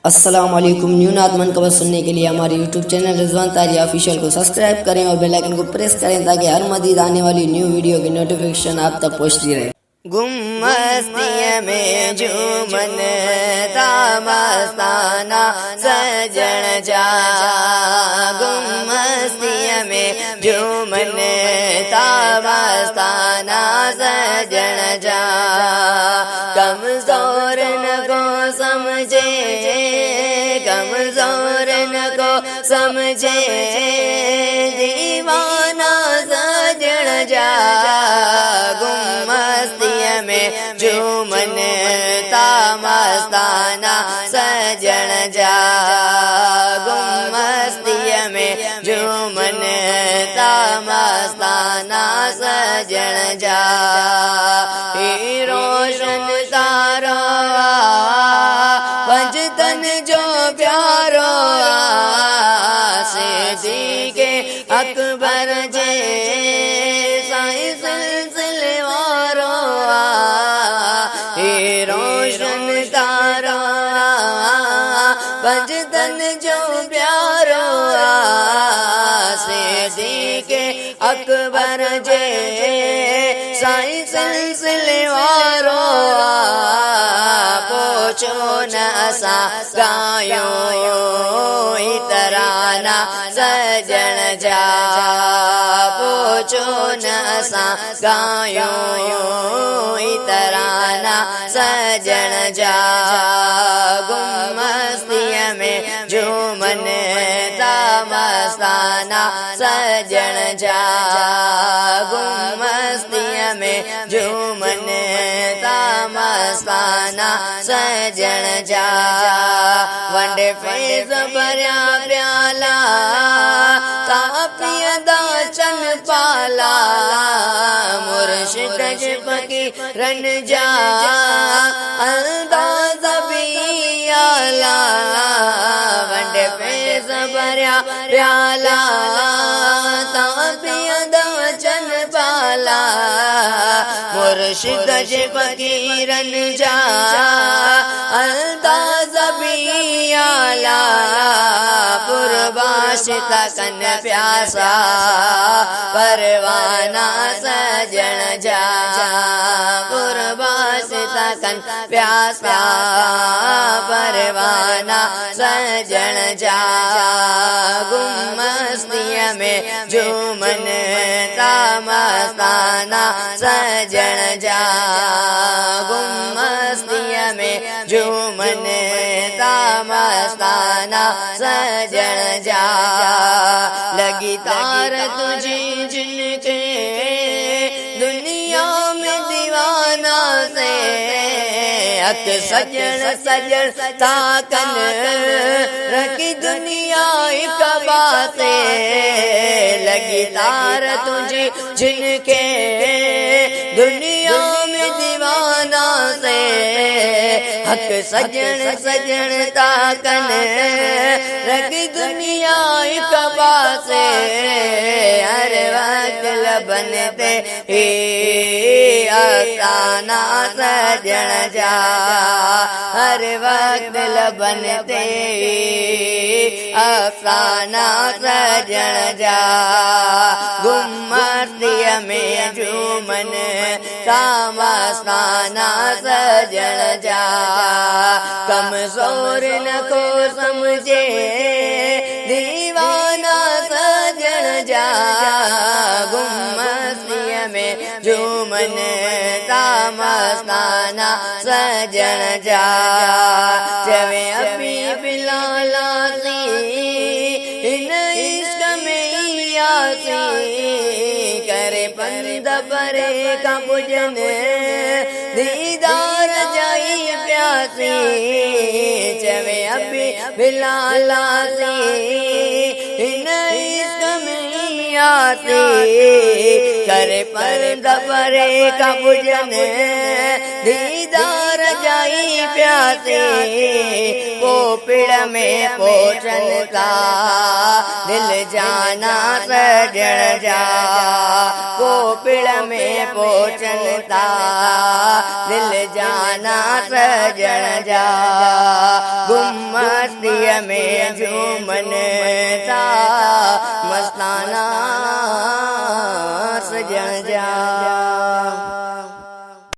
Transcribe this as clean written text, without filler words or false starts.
अस्सलाम वालेकुम। न्यू नात मनकबत सुनने के लिए हमारे यूट्यूब चैनल रिजवान तारिया ऑफिशियल को सब्सक्राइब करें और बेल आइकन को प्रेस करें ताकि हर मजीद आने वाली न्यू वीडियो की नोटिफिकेशन आप तक पहुंचती रहे। गुम्मस्तिया में झूमन तामस्ताना सजन जा, गुम्मस्तिया में झूमन तामस्ताना सजन जा। कमजोर न को समझे, कमजोर न को समझे, दीवाना सजन जा। गुम्मस्तिया में झूमन तामस्ताना सजन जा, गुम्मस्तिया में झूमन तामस्ताना सजन जा। रोशन तारा वजदन जो प्यारो, सिद्दीक़े अकबर जे साईं सिलसिले वारो। रोशन तारा वजदन जो प्यारो, सिद्दीक़े अकबर जे साईं सिलसिले वारो। पूछो न असा गायो तराना सजन जा, पूछो न असा गायो तराना सजन जा। गुम्मस्तिया में झूमन तामस्ताना सजन जा, गुम्मस्तिया में झूमन तामस्ताना सजन जा। वंडे फैज़ भरिया प्याला तापियदा चन पाला, मुर्शिद जे फ़कीरन जा अंदाज़ भी आला। वंडे फैज़ भरिया प्याला तापियदा चन पाला, मुर्शिद जे फ़कीरन जा अंदाज़ भी आला। पुरबाशिता कन प्यासा परवाना सजन जा, पुरबाशिता कन प्यासा परवाना सजन जा। गुम्मस्तिया में झूमन तामस्ताना सजन जा, गुम्मस्तिया में झूमन तामस्ताना सजन जा। लगी तार तुझी जिनके दुनिया में दीवाना से, अक सजन सजन ताकन रखी दुनिया एक बाते। लगी तार तुझी जिनके दुनिया में दीवाना से, हक सजन सजन ताकन रखी दुनिया एक बाते। हर वक्त बनते अफसाना सजन जा, हर वक्त बनते अफसाना सजन जा। गुम्मस्तिया में झूमन तामस्ताना सजन जा। कमजोर न को समझे, दीवाना सजन जा। गुम्मस्तिया में झूमन तामस्ताना सजन जा। जवे अभी बिलाला सी इन इश्क में यासी, करे बंद परे का पूजन दीदार जाई प्यासी। जवे अभी बिलाला सी इन इश्क में आते करे पंध परे का पूजन दीदार जाई प्यासे पोपिड़ में पोचन का दिल जाना सजण जा पोपिड़ में पोचन का दिल जाना सजण जा गुम्मतीअ में झूमन था मस्ताना सजण जा।